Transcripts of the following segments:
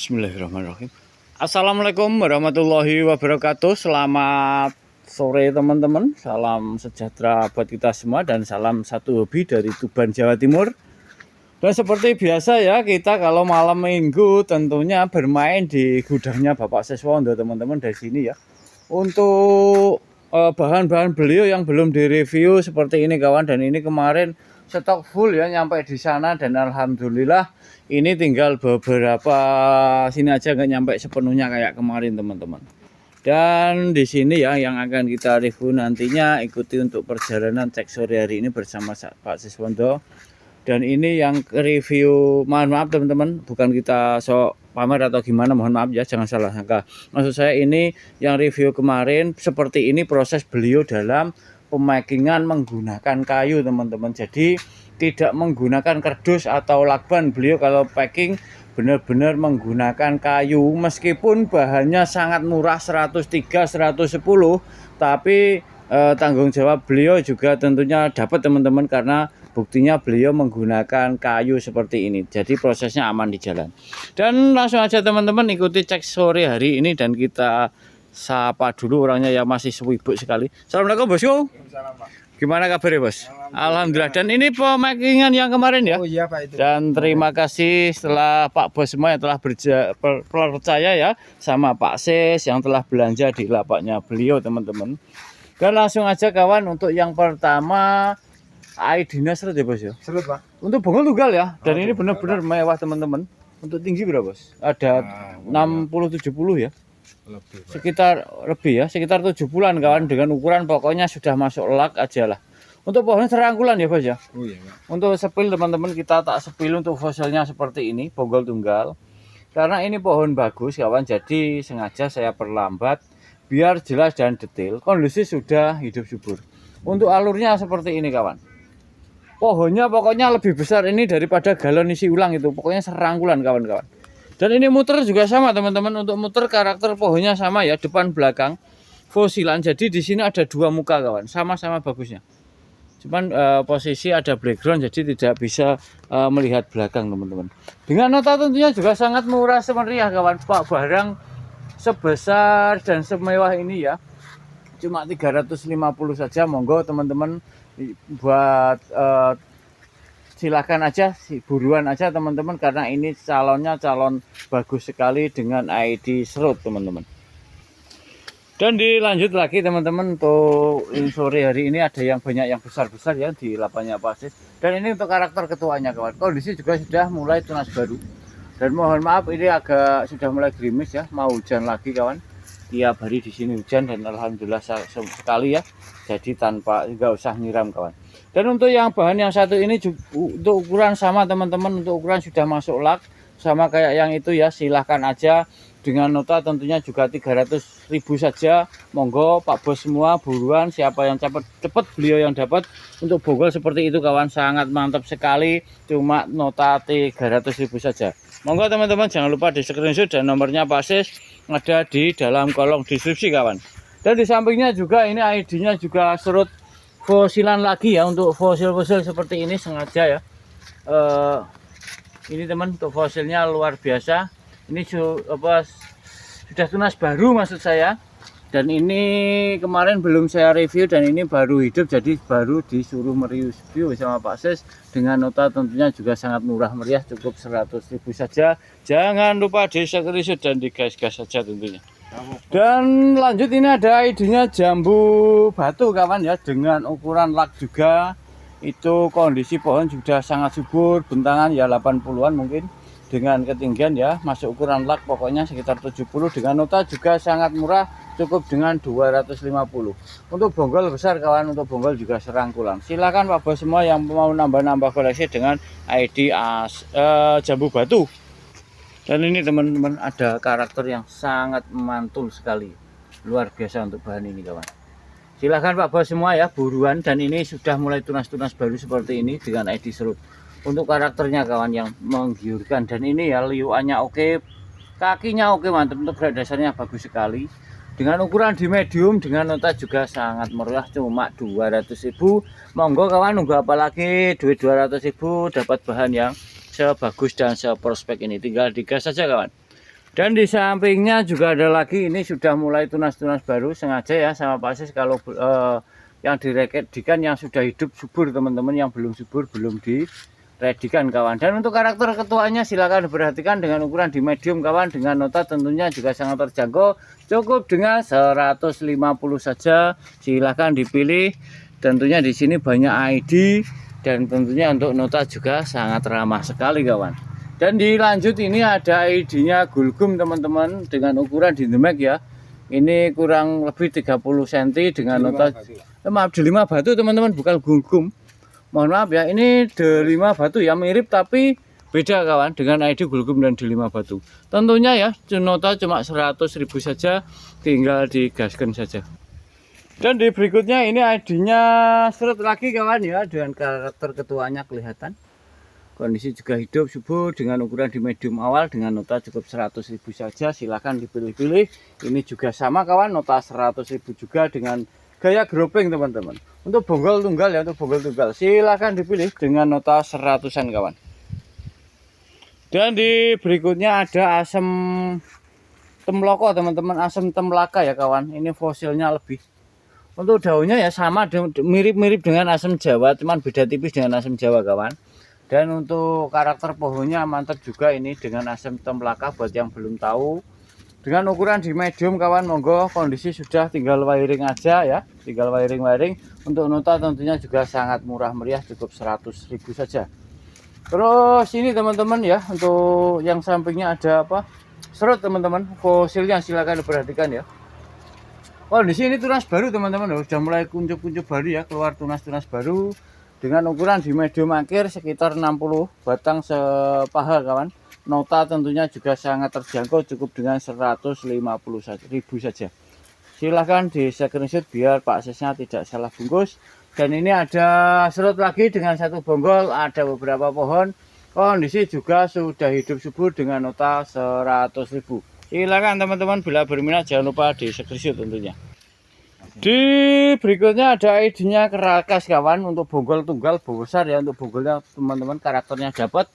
Bismillahirrahmanirrahim. Assalamualaikum warahmatullahi wabarakatuh. Selamat sore teman-teman. Salam sejahtera buat kita semua dan salam satu hobi dari Tuban, Jawa Timur. Dan seperti biasa ya, kita kalau malam minggu tentunya bermain di gudangnya Bapak Siswondo teman-teman dari sini ya. Untuk bahan-bahan beliau yang belum direview seperti ini kawan, dan ini kemarin stok full ya nyampe di sana, dan alhamdulillah ini tinggal beberapa sini aja nggak nyampe sepenuhnya kayak kemarin teman-teman. Dan di sini ya yang akan kita review nantinya, ikuti untuk perjalanan cek sore hari ini bersama Pak Siswondo. Dan ini yang review, mohon maaf teman-teman, bukan kita sok pamer atau gimana, mohon maaf ya, jangan salah sangka. Maksud saya ini yang review kemarin seperti ini proses beliau dalam pemakingan menggunakan kayu teman-teman. Jadi tidak menggunakan kardus atau lakban. Beliau kalau packing benar-benar menggunakan kayu, meskipun bahannya sangat murah 103 110, tapi tanggung jawab beliau juga tentunya dapat teman-teman, karena buktinya beliau menggunakan kayu seperti ini. Jadi prosesnya aman di jalan. Dan langsung aja teman-teman ikuti cek sore hari ini, dan kita sapa dulu orangnya yang masih sibuk sekali. Assalamualaikum bosku. Gimana kabarnya bos? Alhamdulillah. Dan ini pemakingan yang kemarin ya. Oh iya Pak itu. Dan terima kasih setelah Pak Bos semua yang telah percaya ya sama Pak Sis yang telah belanja di lapaknya beliau teman-teman. Dan langsung aja kawan, untuk yang pertama ID-nya serut ya bos ya. Serut Pak. Untuk bonggol tunggal ya. Dan ini benar-benar mewah teman-teman. Untuk tinggi berapa bos? Ada 60-70 ya. Lebih, sekitar lebih ya, sekitar 70-an kawan, dengan ukuran pokoknya sudah masuk lak aja lah. Untuk pohon serangkulan ya bos ya. Oh iya Pak. Untuk sepil teman-teman, kita tak sepil untuk fosilnya seperti ini, bonggol tunggal. Karena ini pohon bagus kawan, jadi sengaja saya perlambat biar jelas dan detail. Kondisi sudah hidup subur. Untuk alurnya seperti ini kawan. Pohonnya pokoknya lebih besar ini daripada galon isi ulang itu. Pokoknya serangkulan kawan-kawan. Dan ini muter juga sama teman-teman. Untuk muter karakter pohonnya sama ya, depan belakang fosilan. Jadi di sini ada dua muka kawan, sama-sama bagusnya. Cuman posisi ada background, jadi tidak bisa melihat belakang teman-teman. Dengan nota tentunya juga sangat murah semeriah kawan. Pak, barang sebesar dan semewah ini ya cuma 350 saja. Monggo teman-teman buat silakan aja, buruan aja teman-teman, karena ini calonnya calon bagus sekali dengan ID serut teman-teman. Dan dilanjut lagi teman-teman, untuk sore hari ini ada yang banyak yang besar-besar ya di lapaknya Pak Sis. Dan ini untuk karakter ketuanya kawan. Kondisi juga sudah mulai tunas baru. Dan mohon maaf ini agak sudah mulai gerimis ya, mau hujan lagi kawan. Tiap hari di sini hujan, dan alhamdulillah sekali ya. Jadi tanpa, nggak usah nyiram kawan. Dan untuk yang bahan yang satu ini untuk ukuran sama teman-teman, untuk ukuran sudah masuk lak sama kayak yang itu ya. Silahkan aja, dengan nota tentunya juga 300.000 saja. Monggo Pak Bos semua buruan, siapa yang cepat beliau yang dapat. Untuk bonggol seperti itu kawan, sangat mantap sekali, cuma nota 300.000 saja. Monggo teman-teman jangan lupa di screenshot, dan nomornya Pak Sis ada di dalam kolom deskripsi kawan. Dan di sampingnya juga ini ID-nya juga serut fosilan lagi ya. Untuk fosil-fosil seperti ini sengaja ya. Ini teman, untuk fosilnya luar biasa. Ini sudah tunas baru maksud saya. Dan ini kemarin belum saya review, dan ini baru hidup, jadi baru disuruh mereview sama Pak Sis. Dengan nota tentunya juga sangat murah meriah, cukup 100.000 saja. Jangan lupa di screenshot dan digas-gas saja tentunya. Dan lanjut, ini ada ID-nya jambu batu kawan ya, dengan ukuran lak juga. Itu kondisi pohon sudah sangat subur, bentangan ya 80-an mungkin. Dengan ketinggian ya, masuk ukuran lak pokoknya sekitar 70. Dengan nota juga sangat murah, cukup dengan 250. Untuk bonggol besar kawan, untuk bonggol juga serangkulan. Silakan Pak Bos semua yang mau nambah-nambah koleksi dengan ID jambu batu. Dan ini teman-teman ada karakter yang sangat mantul sekali, luar biasa untuk bahan ini kawan. Silahkan Pak Bos semua ya buruan, dan ini sudah mulai tunas-tunas baru seperti ini dengan ID serut. Untuk karakternya kawan yang menggiurkan, dan ini ya liuannya oke, kakinya oke, mantap. Untuk berat dasarnya bagus sekali, dengan ukuran di medium, dengan nota juga sangat murah, cuma 200.000. Monggo kawan, nunggu apa lagi, duit 200.000 dapat bahan yang sebagus dan seprospek ini. Tinggal digas saja kawan. Dan di sampingnya juga ada lagi, ini sudah mulai tunas-tunas baru, sengaja ya sama Pak Sis kalau yang diredikan yang sudah hidup subur teman-teman, yang belum subur belum diredikan kawan. Dan untuk karakter ketuanya silakan diperhatikan dengan ukuran di medium kawan, dengan nota tentunya juga sangat terjangkau, cukup dengan 150 saja, silakan dipilih. Tentunya di sini banyak ID dan tentunya untuk nota juga sangat ramah sekali kawan. Dan dilanjut ini ada ID-nya Gulgum teman-teman, dengan ukuran di Demek ya. Ini kurang lebih 30 cm dengan nota maaf delima batu teman-teman, bukan Gulgum. Mohon maaf ya, ini delima batu ya, mirip tapi beda kawan dengan ID Gulgum dan delima batu. Tentunya ya nota cuma 100.000 saja, tinggal digaskan saja. Dan di berikutnya ini ID-nya serut lagi kawan ya, dengan karakter ketuanya kelihatan. Kondisi juga hidup subur dengan ukuran di medium awal, dengan nota cukup 100.000 saja, silahkan dipilih-pilih. Ini juga sama kawan, nota 100.000 juga dengan gaya groping teman-teman. Untuk bonggol tunggal ya, untuk bonggol tunggal silahkan dipilih dengan nota 100-an kawan. Dan di berikutnya ada asem temloko teman-teman, asem temlaka ya kawan. Ini fosilnya lebih. Untuk daunnya ya sama, mirip-mirip dengan asem Jawa, cuman beda tipis dengan asem Jawa kawan. Dan untuk karakter pohonnya mantap juga ini dengan asem temlaka buat yang belum tahu. Dengan ukuran di medium kawan, monggo, kondisi sudah tinggal wiring aja ya, tinggal wiring. Untuk nota tentunya juga sangat murah meriah, cukup 100.000 saja. Terus ini teman-teman ya, untuk yang sampingnya ada apa? Serut teman-teman, fosilnya silakan diperhatikan ya. Kondisi ini tunas baru teman-teman, sudah mulai kuncup-kuncup baru ya, keluar tunas-tunas baru. Dengan ukuran di medium akhir sekitar 60 batang sepaha kawan. Nota tentunya juga sangat terjangkau, cukup dengan 150.000 saja. Silahkan di screenshot biar Pak Sisnya tidak salah bungkus. Dan ini ada serut lagi dengan satu bonggol, ada beberapa pohon. Kondisi juga sudah hidup subur dengan nota 100.000. Silahkan teman-teman, bila berminat jangan lupa di screenshot tentunya. Di berikutnya ada ID-nya Kerakas kawan, untuk bonggol tunggal besar ya, untuk bonggolnya teman-teman karakternya dapat.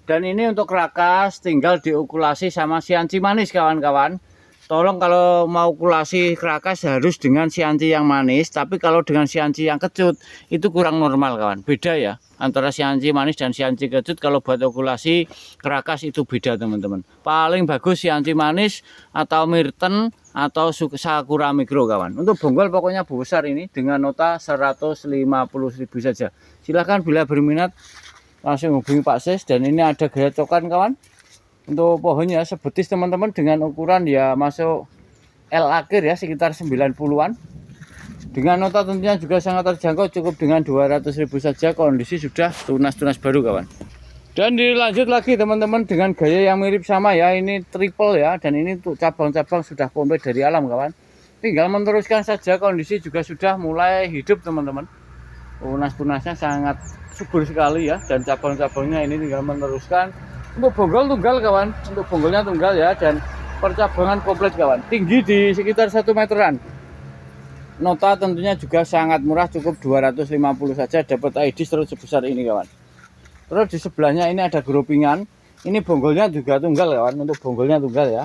Dan ini untuk Kerakas tinggal diokulasi sama sianci manis kawan-kawan. Tolong kalau mau kulasi Kerakas harus dengan sianci yang manis, tapi kalau dengan sianci yang kecut itu kurang normal kawan. Beda ya, antara sianci manis dan sianci kecut kalau buat okulasi Kerakas itu beda teman-teman. Paling bagus sianci manis atau Mirten atau Sakura Mikro kawan. Untuk bonggol pokoknya besar ini dengan nota 150.000 saja. Silahkan bila berminat langsung hubungi Pak Sis. Dan ini ada gaya cokan kawan. Untuk pohonnya sebetis teman-teman, dengan ukuran ya masuk L akhir ya, sekitar 90-an. Dengan nota tentunya juga sangat terjangkau, cukup dengan 200.000 saja. Kondisi sudah tunas-tunas baru kawan. Dan dilanjut lagi teman-teman dengan gaya yang mirip sama ya, ini triple ya. Dan ini tuh cabang-cabang sudah komplit dari alam kawan. Tinggal meneruskan saja, kondisi juga sudah mulai hidup teman-teman. Tunas-tunasnya sangat subur sekali ya, dan cabang-cabangnya ini tinggal meneruskan. Untuk bonggol tunggal kawan, untuk bonggolnya tunggal ya, dan percabangan komplit kawan. Tinggi di sekitar 1 meteran. Nota tentunya juga sangat murah, cukup 250 saja, dapat ID serut sebesar ini kawan. Terus di sebelahnya ini ada gropingan. Ini bonggolnya juga tunggal kawan, untuk bonggolnya tunggal ya.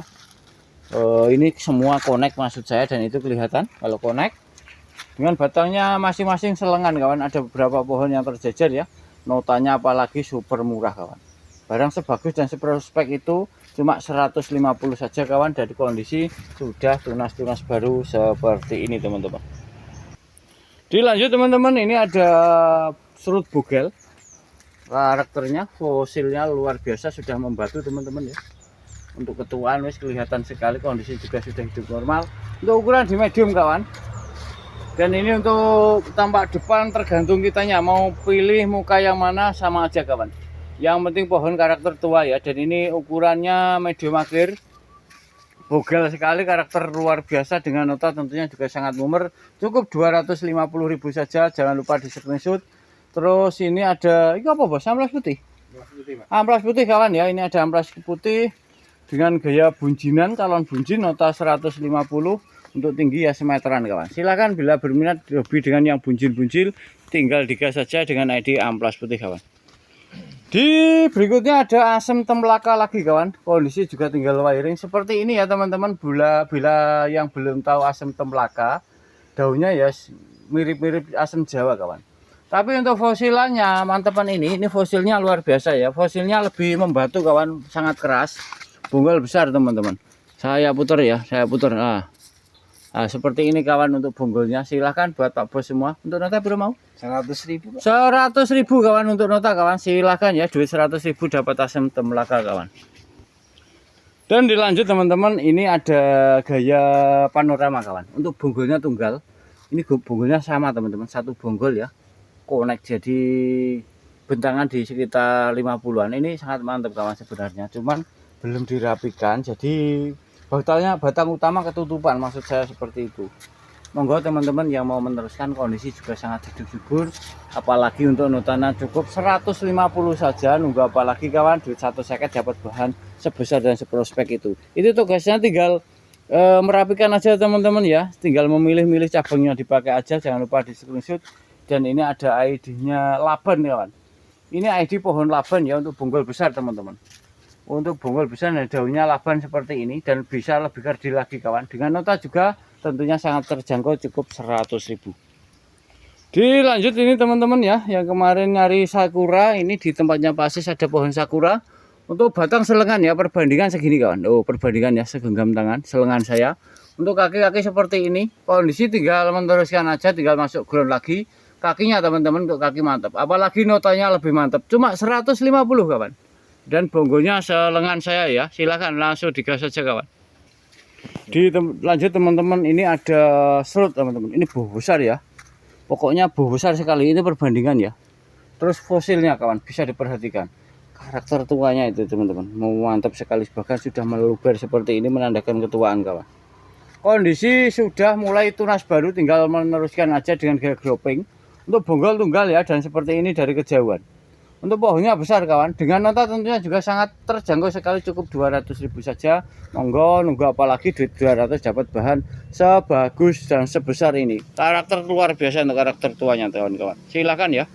Ini semua connect maksud saya, dan itu kelihatan kalau connect. Dengan batangnya masing-masing selengan kawan, ada beberapa pohon yang terjejer ya. Notanya apalagi super murah kawan. Barang sebagus dan seprospek itu cuma 150 saja kawan, dari kondisi sudah tunas-tunas baru seperti ini teman-teman. Dilanjut teman-teman, ini ada serut bogel. Karakternya fosilnya luar biasa, sudah membatu teman-teman ya. Untuk ketuaan wis kelihatan sekali, kondisi juga sudah hidup normal. Untuk ukuran di medium kawan. Dan ini untuk tampak depan tergantung kitanya mau pilih muka yang mana, sama aja kawan. Yang penting pohon karakter tua ya, dan ini ukurannya medium akhir. Bogel sekali, karakter luar biasa, dengan nota tentunya juga sangat mumer, cukup 250.000 saja. Jangan lupa di screenshot. Terus ini ada, ini apa bos? Amplas putih. Amplas putih kawan ya, ini ada amplas putih dengan gaya bunjinan, calon bunjin, nota 150. Untuk tinggi ya semeteran kawan. Silakan bila berminat lebih dengan yang bunjil-bunjil, tinggal digas saja dengan ID amplas putih kawan. Di berikutnya ada asam temlaka lagi kawan. Kondisi juga tinggal wiring seperti ini ya teman-teman. Bila yang belum tahu asam temlaka, daunnya ya mirip-mirip asam Jawa kawan. Tapi untuk fosilannya mantepan ini fosilnya luar biasa ya. Fosilnya lebih membatu kawan, sangat keras. Bonggol besar teman-teman. Saya putar ya, saya putar. Nah, seperti ini kawan untuk bonggolnya. Silahkan buat Pak Bos semua. Untuk nota berapa mau? 100.000. 100.000 kawan untuk nota kawan. Silahkan ya, duit 100.000 dapat asam temlaka kawan. Dan dilanjut teman-teman, ini ada gaya panorama kawan. Untuk bonggolnya tunggal. Ini bonggolnya sama teman-teman, satu bonggol ya. Connect jadi bentangan di sekitar 50-an. Ini sangat mantap kawan sebenarnya. Cuman belum dirapikan, jadi batang utama ketutupan, maksud saya seperti itu. Monggo teman-teman yang mau meneruskan, kondisi juga sangat hidup subur. Apalagi untuk notana cukup 150 saja, nunggu apalagi kawan, duit 1 seket dapat bahan sebesar dan seprospek itu. Itu tugasnya tinggal merapikan aja teman-teman ya, tinggal memilih-milih cabangnya dipakai aja, jangan lupa di screenshot. Dan ini ada ID-nya laban kawan. Ini ID pohon laban ya untuk bonggol besar teman-teman. Untuk bonggol besar dan daunnya laban seperti ini dan bisa lebih kerdil lagi kawan. Dengan nota juga tentunya sangat terjangkau, cukup 100.000. Dilanjut ini teman-teman ya, yang kemarin nyari sakura, ini di tempatnya Pasis ada pohon sakura. Untuk batang selengan ya, perbandingan segini kawan. Oh, perbandingan ya, segenggam tangan selengan saya. Untuk kaki-kaki seperti ini, kondisi tinggal meneruskan aja, tinggal masuk ground lagi. Kakinya teman-teman untuk kaki mantap, apalagi notanya lebih mantap, cuma 150 kawan. Dan bonggolnya selengan saya ya, silahkan langsung digas saja kawan. Lanjut teman-teman, ini ada serut teman-teman, ini buah besar ya, pokoknya buah besar sekali, ini perbandingan ya. Terus fosilnya kawan, bisa diperhatikan karakter tuanya itu teman-teman, mau mantap sekali, bahkan sudah meluber seperti ini menandakan ketuaan kawan. Kondisi sudah mulai tunas baru, tinggal meneruskan aja dengan gaya groping. Untuk bonggol tunggal ya, dan seperti ini dari kejauhan. Untuk pohonnya besar kawan, dengan nota tentunya juga sangat terjangkau sekali, cukup 200.000 saja. Monggo, nunggu apalagi duit 200 dapat bahan sebagus dan sebesar ini. Karakter luar biasa untuk karakter tuanya kawan-kawan. Silakan ya.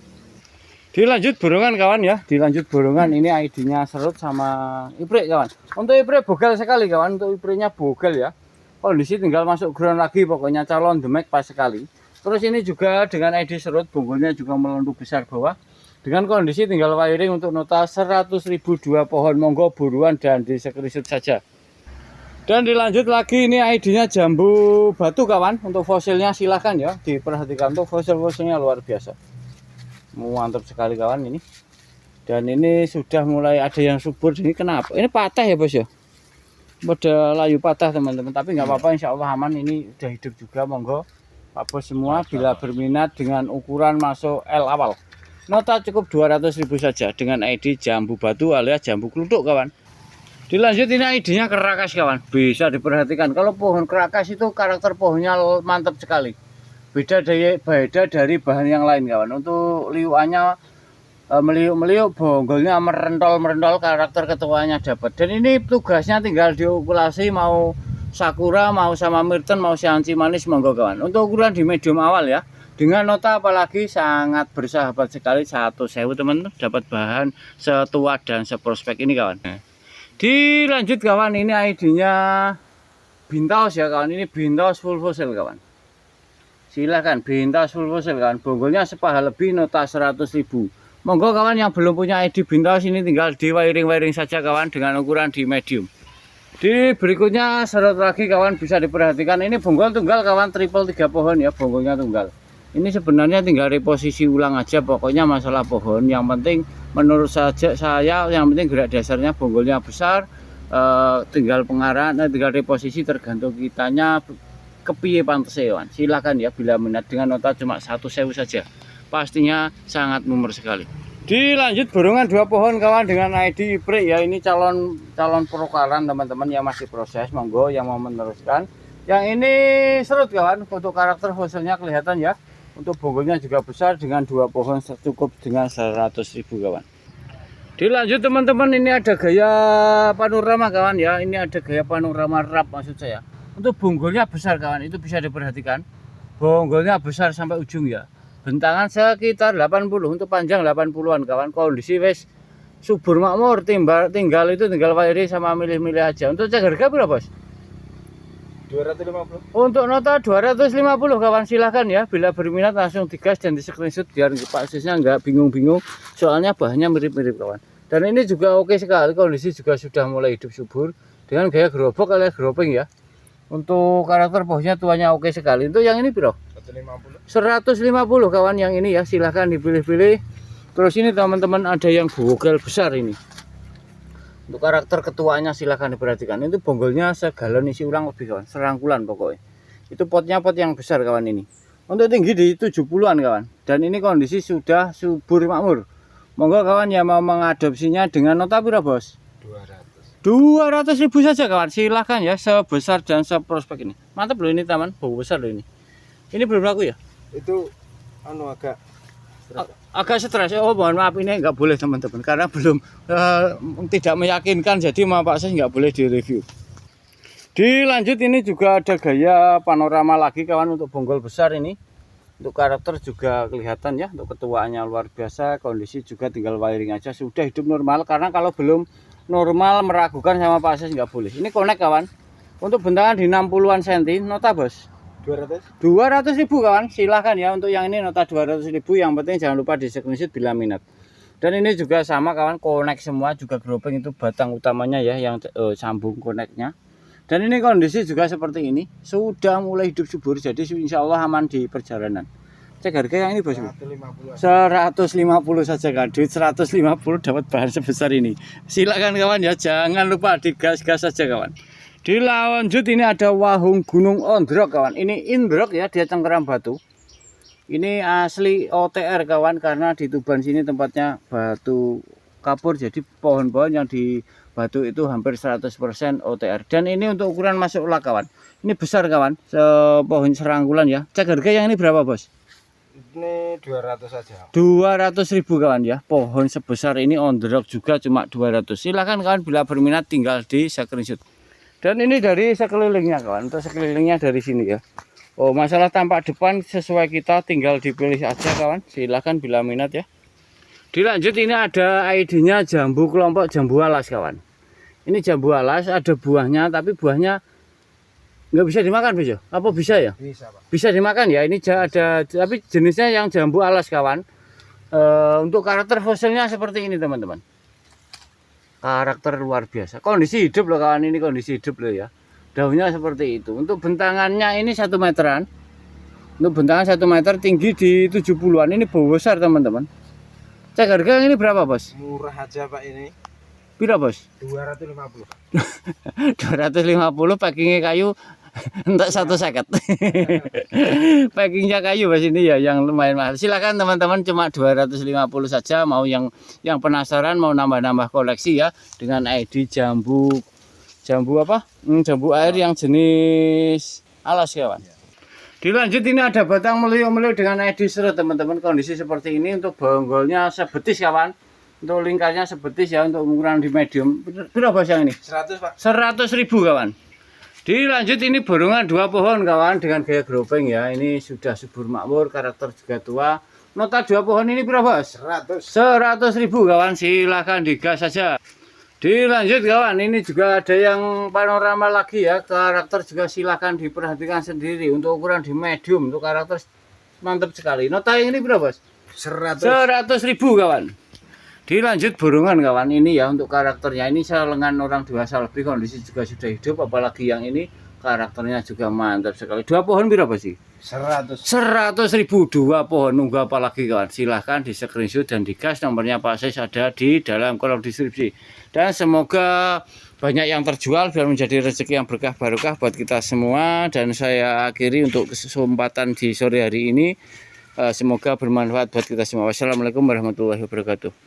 Dilanjut borongan kawan ya, dilanjut borongan, ini ID-nya serut sama iprik kawan. Untuk iprik bogal sekali kawan, untuk ipriknya bogal ya. Kondisi tinggal masuk ground lagi, pokoknya calon demek pas sekali. Terus ini juga dengan ID serut, bonggolnya juga melenduk besar bawah. Dengan kondisi tinggal wiring untuk nota 100.000 2 pohon, monggo buruan dan di screenshot saja. Dan dilanjut lagi, ini ID-nya jambu batu kawan. Untuk fosilnya silahkan ya, diperhatikan, untuk fosil-fosilnya luar biasa. Mantap sekali kawan ini. Dan ini sudah mulai ada yang subur, ini kenapa? Ini patah ya bos ya? Pada layu patah teman-teman, tapi nggak apa-apa, insya Allah aman, ini udah hidup juga. Monggo Pak Bos semua bila berminat dengan ukuran masuk L awal, nota cukup 200.000 saja dengan ID jambu batu alias jambu kluduk kawan. Dilanjut ini ID-nya kerakas kawan, bisa diperhatikan kalau pohon kerakas itu karakter pohonnya mantap sekali, beda dari bahan yang lain kawan. Untuk liuannya meliuk-meliuk, bonggolnya merentol-merentol, karakter ketuanya dapat. Dan ini tugasnya tinggal diokulasi, mau sakura, mau sama mirten, mau sianci manis, monggo kawan. Untuk ukuran di medium awal ya, dengan nota apalagi sangat bersahabat sekali, 100.000 teman-teman dapat bahan setua dan seprospek ini kawan. Dilanjut kawan, ini ID-nya bintaus ya kawan, ini bintaus full fosil kawan. Silahkan bintaus full fosil kawan, bonggolnya sepaha lebih, nota 100.000. Monggo kawan yang belum punya ID bintaus ini tinggal di wiring-wiring saja kawan dengan ukuran di medium. Di berikutnya serut lagi kawan, bisa diperhatikan ini bonggol tunggal kawan, triple 3 pohon ya, bonggolnya tunggal. Ini sebenarnya tinggal reposisi ulang aja, pokoknya masalah pohon yang penting menurut saya yang penting gerak dasarnya bonggolnya besar, tinggal pengarahan, tinggal reposisi tergantung kitanya kepiye pantese kawan. Silakan ya bila minat, dengan nota cuma 1.000 saja. Pastinya sangat mumer sekali. Dilanjut borongan 2 pohon kawan dengan ID iprik ya, ini calon prokalan teman-teman yang masih proses, monggo yang mau meneruskan. Yang ini serut kawan, untuk karakter fosilnya kelihatan ya. Untuk bonggolnya juga besar, dengan 2 pohon cukup dengan 100.000 kawan. Dilanjut teman-teman, ini ada gaya panorama kawan ya, ini ada gaya panorama rap maksud saya. Untuk bonggolnya besar kawan, itu bisa diperhatikan. Bonggolnya besar sampai ujung ya. Bentangan sekitar 80, untuk panjang 80-an kawan. Kondisi wes subur makmur, tinggal wiring sama milih-milih aja. Untuk cek harga berapa bos? 250. Untuk nota 250 kawan, silahkan ya. Bila berminat langsung digas dan di screenshot biar Pak Sisnya nggak bingung-bingung. Soalnya bahannya mirip-mirip kawan. Dan ini juga oke sekali, kondisi juga sudah mulai hidup subur dengan gaya gerobak alias groping ya. Untuk karakter bosnya tuanya oke sekali. Untuk yang ini bro? 150 kawan yang ini ya, silahkan dipilih-pilih. Terus ini teman-teman ada yang bogel besar ini. Untuk karakter ketuanya silahkan diperhatikan. Itu bonggolnya segalon isi ulang lebih kawan, serangkulan pokoknya. Itu potnya pot yang besar kawan ini. Untuk tinggi di 70-an kawan. Dan ini kondisi sudah subur makmur. Monggo kawan yang mau mengadopsinya dengan nota berapa bos? 200.000 saja kawan. Silahkan ya, sebesar dan seprospek ini. Mantap loh ini teman, bau besar loh ini. Ini belum laku ya? Itu agak stres. Oh mohon maaf, ini nggak boleh teman-teman karena belum tidak meyakinkan, jadi Pak Sis nggak boleh direview. Dilanjut ini juga ada gaya panorama lagi kawan untuk bonggol besar ini. Untuk karakter juga kelihatan ya, untuk ketuaannya luar biasa, kondisi juga tinggal wiring aja sudah hidup normal, karena kalau belum normal meragukan sama Pak Sis nggak boleh. Ini connect kawan. Untuk bentangan di 60-an cm, nota bos 200.000 kawan, silahkan ya. Untuk yang ini nota 200.000, yang penting jangan lupa di screenshot bila minat. Dan ini juga sama kawan, connect semua, juga groping itu batang utamanya ya, yang sambung connectnya. Dan ini kondisi juga seperti ini, sudah mulai hidup subur, jadi insya Allah aman di perjalanan. Cek harga yang ini bos, 150 saja kan, duit 150 dapat bahan sebesar ini. Silakan kawan ya, jangan lupa digas-gas saja kawan. Dilanjut ini ada Wahung Gunung Ondrok kawan. Ini indrok ya, dia cengkeram batu. Ini asli OTR kawan, karena di Tuban sini tempatnya batu kapur, jadi pohon-pohon yang di batu itu hampir 100% OTR. Dan ini untuk ukuran masuk ulah kawan. Ini besar kawan, pohon serangkulan ya. Cek harga yang ini berapa bos? Ini 200 saja. 200.000 kawan ya. Pohon sebesar ini ondrok juga cuma 200. Silahkan kawan bila berminat tinggal di screenshot. Dan ini dari sekelilingnya kawan, untuk sekelilingnya dari sini ya. Oh masalah tampak depan sesuai kita, tinggal dipilih aja kawan. Silahkan bila minat ya. Dilanjut ini ada ID-nya jambu kelompok jambu alas kawan. Ini jambu alas, ada buahnya, tapi buahnya nggak bisa dimakan bos. Apa bisa ya? Bisa Pak. Bisa dimakan ya. Ini ada, tapi jenisnya yang jambu alas kawan. Untuk karakter fosilnya seperti ini teman-teman. Karakter luar biasa, kondisi hidup loh kawan, ini kondisi hidup loh ya. Daunnya seperti itu. Untuk bentangannya ini 1 meteran. Untuk bentangan 1 meter, tinggi di 70-an. Ini bau besar teman-teman. Cek harga ini berapa bos? Murah aja Pak ini. Berapa bos? 250. 250 packingnya kayu. Untuk 150. Packingnya kayu bos ini ya, yang lumayan mahal. Silakan teman-teman, cuma 250 saja. Mau yang penasaran, mau nambah-nambah koleksi ya, dengan ID jambu apa? Jambu air yang jenis alas kawan. Dilanjut ini ada batang meliuk-meliuk dengan ID serut teman-teman. Kondisi seperti ini, untuk bonggolnya sebetis kawan. Untuk lingkarnya sebetis ya, untuk ukuran di medium. Berapa bos yang ini? 100 Pak. 100.000 kawan. Dilanjut ini borongan 2 pohon kawan, dengan gaya groping ya. Ini sudah subur makmur, karakter juga tua. Nota 2 pohon ini berapa bos? 100.000 kawan, silahkan digas saja. Dilanjut kawan, ini juga ada yang panorama lagi ya. Karakter juga silahkan diperhatikan sendiri. Untuk ukuran di medium, untuk karakter mantap sekali. Nota yang ini berapa bos? 100.000 kawan. Dilanjut borongan kawan, ini ya untuk karakternya, ini lengan orang dewasa lebih, kondisi juga sudah hidup, apalagi yang ini karakternya juga mantap sekali. 2 pohon berapa sih? 100.000 2 pohon, nunggu apalagi kawan. Silahkan di screenshot dan digas, nomornya Pak Sis ada di dalam kolom deskripsi. Dan semoga banyak yang terjual biar menjadi rezeki yang berkah barokah buat kita semua. Dan saya akhiri untuk kesempatan di sore hari ini. Semoga bermanfaat buat kita semua. Wassalamualaikum warahmatullahi wabarakatuh.